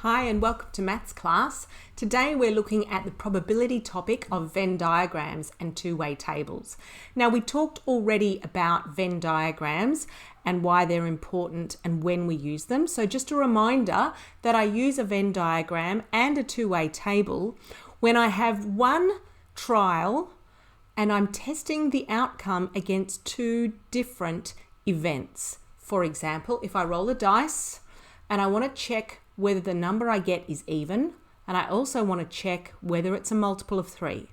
Hi and welcome to Maths class. Today we're looking at the probability topic of Venn diagrams and two-way tables. Now we talked already about Venn diagrams and why they're important and when we use them. So just a reminder that I use a Venn diagram and a two-way table when I have one trial and I'm testing the outcome against two different events. For example, if I roll a dice and I want to check whether the number I get is even, and I also want to check whether it's a multiple of 3.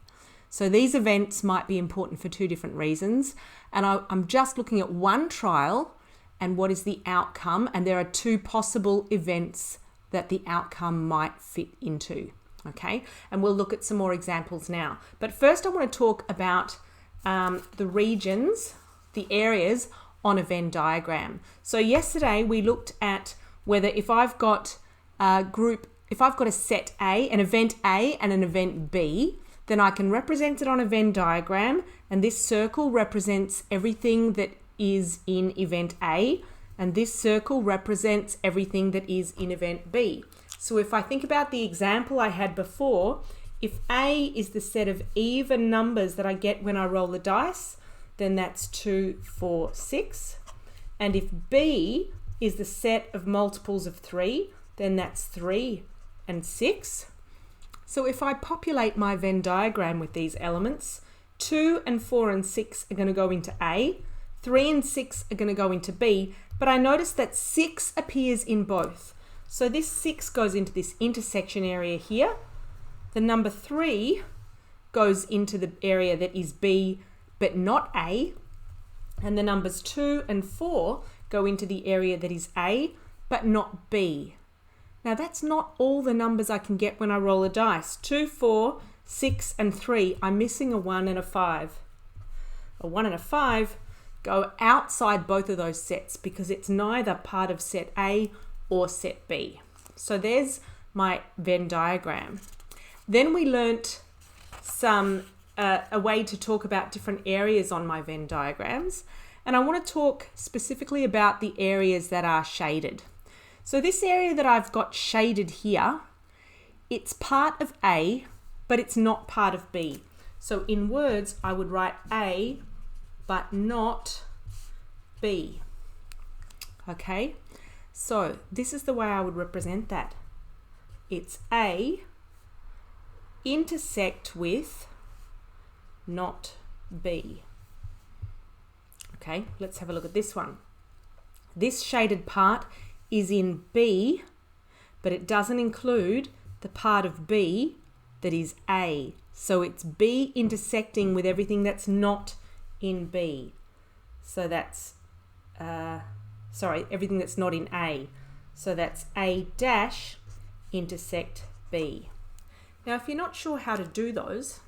So these events might be important for two different reasons, and I'm just looking at one trial and what is the outcome, and there are two possible events that the outcome might fit into, okay? And we'll look at some more examples now. But first I want to talk about the regions, the areas on a Venn diagram. So yesterday we looked at whether if I've got a set A, an event A and an event B, then I can represent it on a Venn diagram, and this circle represents everything that is in event A, and this circle represents everything that is in event B. So if I think about the example I had before, if A is the set of even numbers that I get when I roll the dice, then that's 2, 4, 6. And if B is the set of multiples of 3, then that's 3 and 6. So if I populate my Venn diagram with these elements, 2 and 4 and 6 are going to go into A, 3 and 6 are going to go into B, but I notice that 6 appears in both. So this 6 goes into this intersection area here. The number 3 goes into the area that is B but not A, and the numbers 2 and 4 go into the area that is A but not B. Now that's not all the numbers I can get when I roll a dice. 2, 4, 6 and 3, I'm missing a 1 and a 5. A 1 and a 5 go outside both of those sets because it's neither part of set A or set B. So there's my Venn diagram. Then we learnt a way to talk about different areas on my Venn diagrams, and I want to talk specifically about the areas that are shaded. So this area that I've got shaded here, it's part of A, but it's not part of B. So in words, I would write A, but not B. Okay, so this is the way I would represent that. It's A intersect with not B. Okay, let's have a look at this one. This shaded part is in B, but it doesn't include the part of B that is A. So it's B intersecting with everything that's not in B. So that's, everything that's not in A. So that's A dash intersect B. Now, if you're not sure how to do those,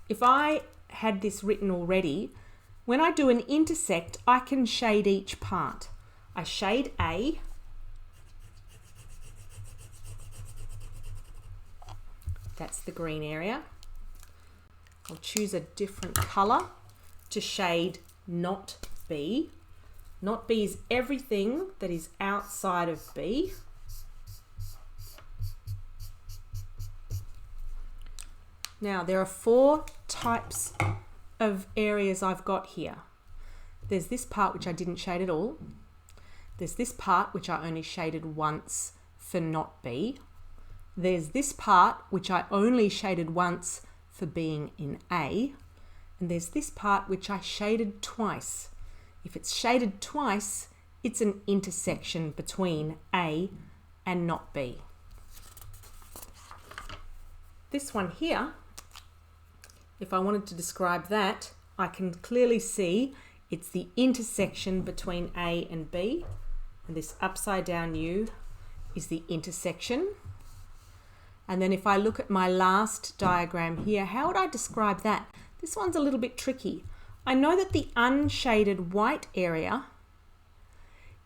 if I had this written already, when I do an intersect, I can shade each part. I shade A, that's the green area. I'll choose a different color to shade not B. Not B is everything that is outside of B. Now there are 4 types of areas I've got here. There's this part which I didn't shade at all. There's this part which I only shaded once for not B. There's this part which I only shaded once for being in A. And there's this part which I shaded twice. If it's shaded twice, it's an intersection between A and not B. This one here, if I wanted to describe that, I can clearly see it's the intersection between A and B. And this upside down U is the intersection. And then if I look at my last diagram here, how would I describe that? This one's a little bit tricky. I know that the unshaded white area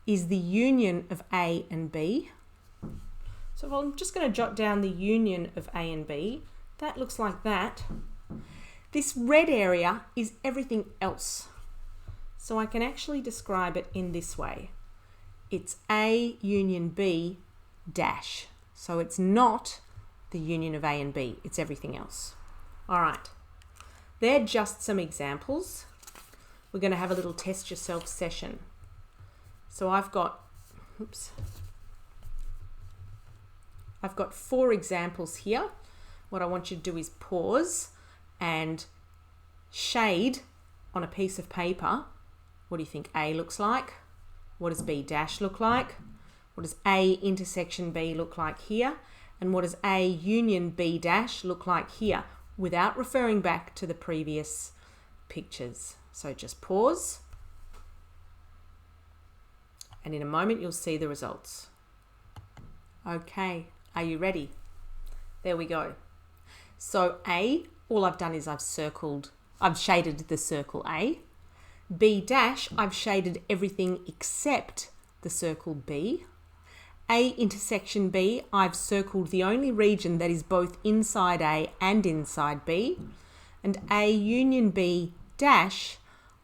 is the union of A and B. So I'm just going to jot down the union of A and B. That looks like that. This red area is everything else. So I can actually describe it in this way. It's A union B dash. So it's not the union of A and B, it's everything else. All right, they're just some examples. We're going to have a little test yourself session. So I've got 4 examples here. What I want you to do is pause and shade on a piece of paper. What do you think A looks like? What does B dash look like? What does A intersection B look like here? And what does A union B dash look like here? Without referring back to the previous pictures. So just pause. And in a moment, you'll see the results. Okay, are you ready? There we go. So A, all I've done is I've shaded the circle A. B dash, I've shaded everything except the circle B. A intersection B, I've circled the only region that is both inside A and inside B. And A union B dash,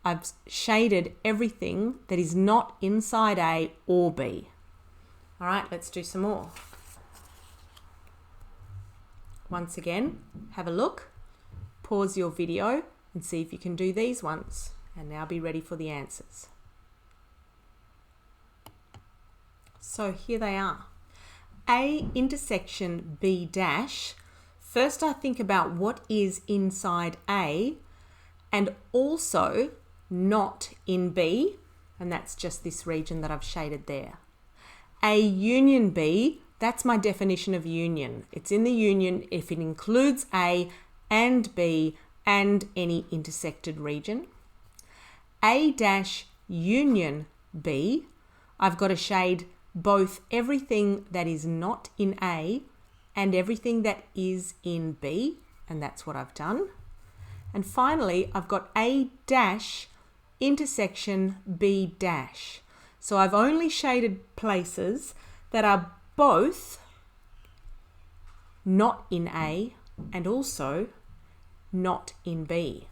I've shaded everything that is not inside A or B. All right, let's do some more. Once again, have a look, pause your video and see if you can do these ones. And now be ready for the answers. So here they are. A intersection B dash. First I think about what is inside A and also not in B, and that's just this region that I've shaded there. A union B, that's my definition of union. It's in the union if it includes A and B and any intersected region. A dash union B, I've got to shade both everything that is not in A and everything that is in B, and that's what I've done. And finally, I've got A dash intersection B dash. So I've only shaded places that are both not in A and also not in B.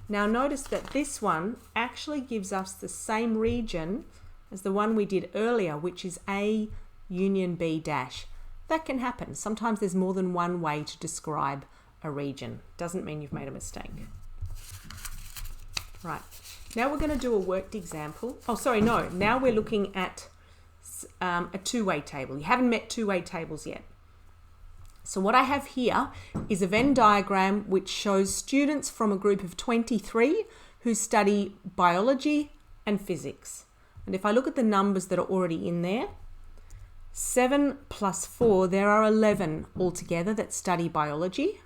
Now notice that this one actually gives us the same region as the one we did earlier, which is A union B dash. That can happen. Sometimes there's more than one way to describe a region. Doesn't mean you've made a mistake. Right, now we're going to do a worked example. Now we're looking at a two-way table. You haven't met two-way tables yet. So what I have here is a Venn diagram which shows students from a group of 23 who study biology and physics. And if I look at the numbers that are already in there, 7 plus 4, there are 11 altogether that study biology.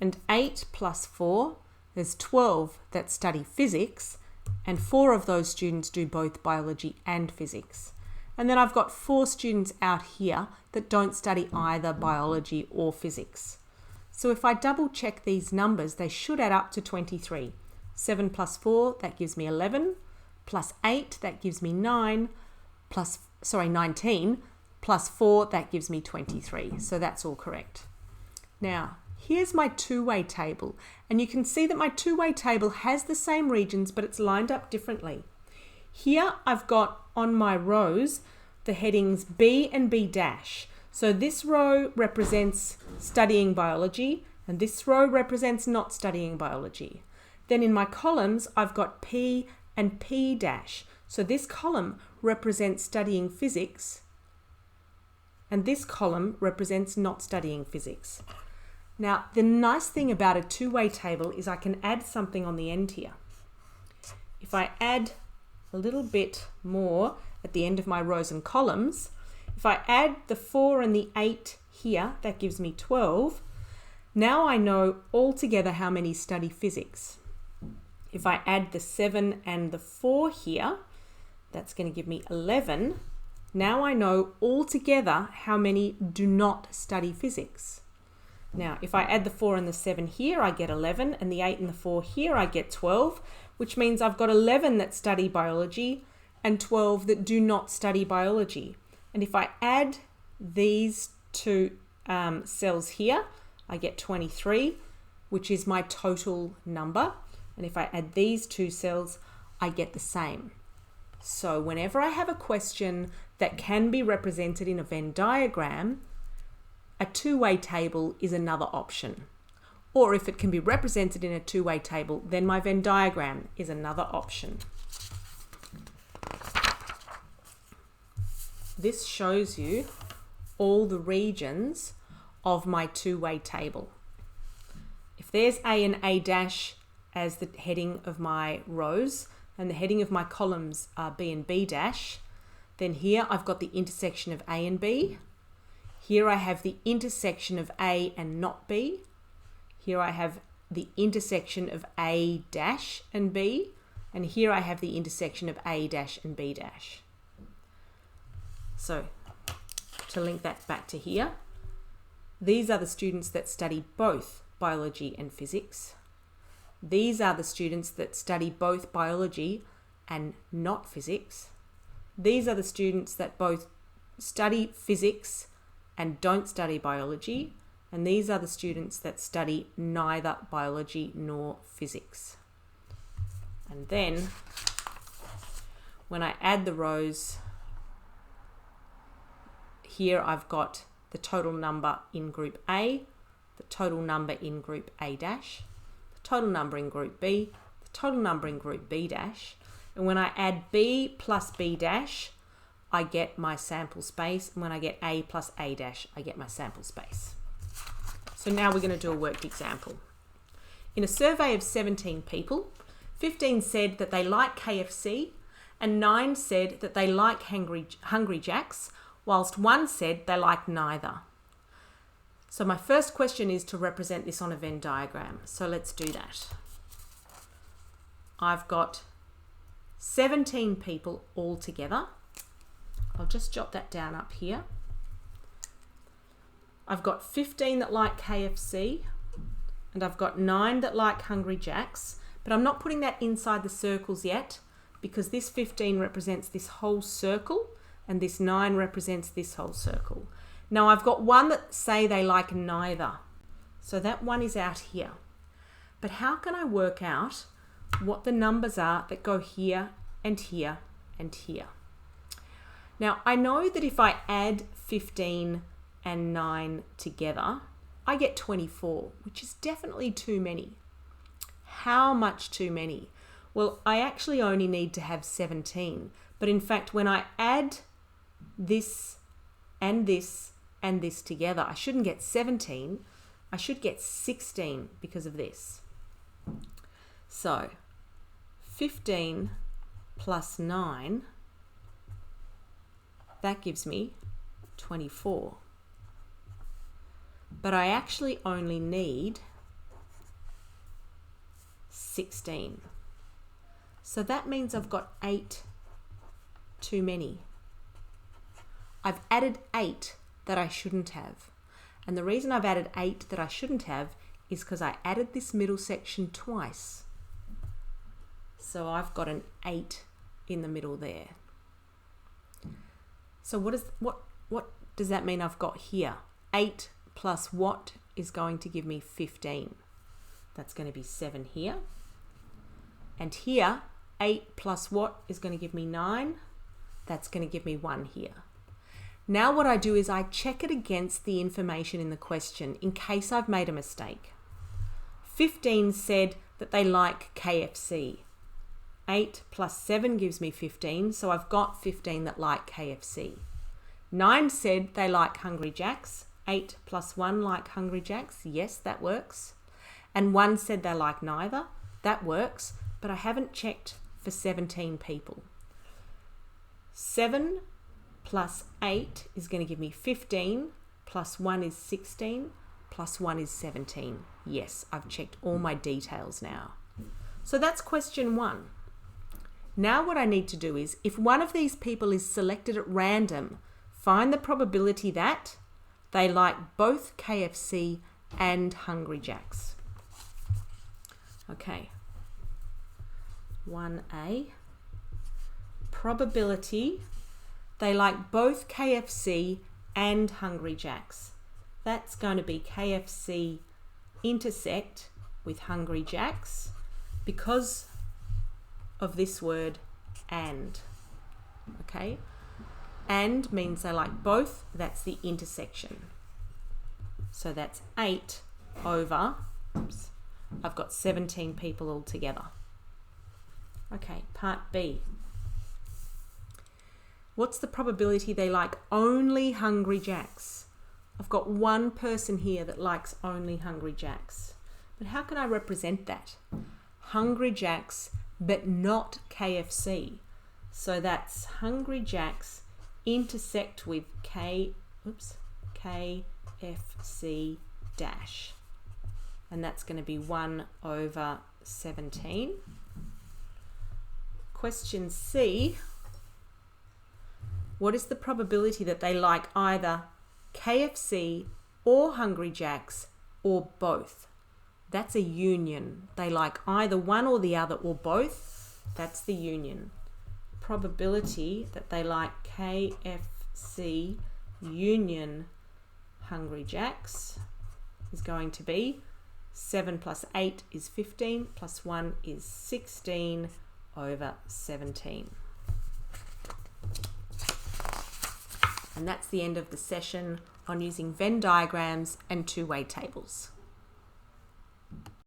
And 8 plus 4, there's 12 that study physics. And 4 of those students do both biology and physics. And then I've got 4 students out here that don't study either biology or physics. So if I double check these numbers, they should add up to 23. 7 plus 4, that gives me 11, plus 8, that gives me 19, plus 4, that gives me 23. So that's all correct. Now, here's my two-way table. And you can see that my two-way table has the same regions, but it's lined up differently. Here I've got on my rows the headings B and B dash. So this row represents studying biology and this row represents not studying biology. Then in my columns I've got P and P dash. So this column represents studying physics and this column represents not studying physics. Now the nice thing about a two-way table is I can add something on the end here. If I add a little bit more at the end of my rows and columns, if I add the 4 and the 8 here, that gives me 12. Now I know altogether how many study physics. If I add the 7 and the 4 here, that's going to give me 11. Now I know altogether how many do not study physics. Now, if I add the 4 and the 7 here, I get 11, and the 8 and the 4 here, I get 12, which means I've got 11 that study biology and 12 that do not study biology. And if I add these two cells here, I get 23, which is my total number. And if I add these two cells, I get the same. So whenever I have a question that can be represented in a Venn diagram, a two-way table is another option. Or if it can be represented in a two-way table, then my Venn diagram is another option. This shows you all the regions of my two-way table. If there's A and A dash as the heading of my rows and the heading of my columns are B and B dash, then here I've got the intersection of A and B. Here I have the intersection of A and not B. Here I have the intersection of A dash and B. And here I have the intersection of A dash and B dash. So to link that back to here, these are the students that study both biology and physics. These are the students that study both biology and not physics. These are the students that both study physics and don't study biology. And these are the students that study neither biology nor physics. And then when I add the rows, here I've got the total number in group A, the total number in group A dash, the total number in group B, the total number in group B dash. And when I add B plus B dash, I get my sample space. And when I get A plus A dash, I get my sample space. So now we're going to do a worked example. In a survey of 17 people, 15 said that they like KFC and 9 said that they like Hungry Jacks, whilst 1 said they like neither. So my first question is to represent this on a Venn diagram. So let's do that. I've got 17 people all together. I'll just jot that down up here. I've got 15 that like KFC and I've got 9 that like Hungry Jacks, but I'm not putting that inside the circles yet because this 15 represents this whole circle and this 9 represents this whole circle. Now I've got 1 that say they like neither. So that 1 is out here. But how can I work out what the numbers are that go here and here and here? Now I know that if I add 15 and 9 together, I get 24, which is definitely too many. How much too many? Well, I actually only need to have 17. But in fact, when I add this and this and this together, I shouldn't get 17. I should get 16 because of this. So 15 plus 9, that gives me 24. But I actually only need 16. So that means I've got 8 too many. I've added 8 that I shouldn't have. And the reason I've added 8 that I shouldn't have is because I added this middle section twice. So I've got an 8 in the middle there. So what does that mean I've got here? 8 plus what is going to give me 15? That's going to be 7 here. And here, 8 plus what is going to give me 9? That's going to give me 1 here. Now what I do is I check it against the information in the question in case I've made a mistake. 15 said that they like KFC. 8 plus 7 gives me 15, so I've got 15 that like KFC. 9 said they like Hungry Jacks. 8 plus 1 like Hungry Jacks. Yes, that works. And 1 said they like neither. That works, but I haven't checked for 17 people. 7 plus 8 is going to give me 15, plus 1 is 16, plus 1 is 17. Yes, I've checked all my details now. So that's question 1. Now what I need to do is, if one of these people is selected at random, find the probability that they like both KFC and Hungry Jacks. Okay. 1A. Probability they like both KFC and Hungry Jacks. That's going to be KFC intersect with Hungry Jacks because of this word and. Okay. And means they like both. That's the intersection. So that's 8 over, I've got 17 people all together. Okay, part B. What's the probability they like only Hungry Jacks? I've got one person here that likes only Hungry Jacks. But how can I represent that? Hungry Jacks, but not KFC. So that's Hungry Jacks intersect with KFC dash. And that's going to be 1 over 17. Question C. What is the probability that they like either KFC or Hungry Jacks or both? That's a union. They like either one or the other or both. That's the union. Probability that they like KFC union Hungry Jacks is going to be 7 plus 8 is 15 plus 1 is 16 over 17. And that's the end of the session on using Venn diagrams and two-way tables.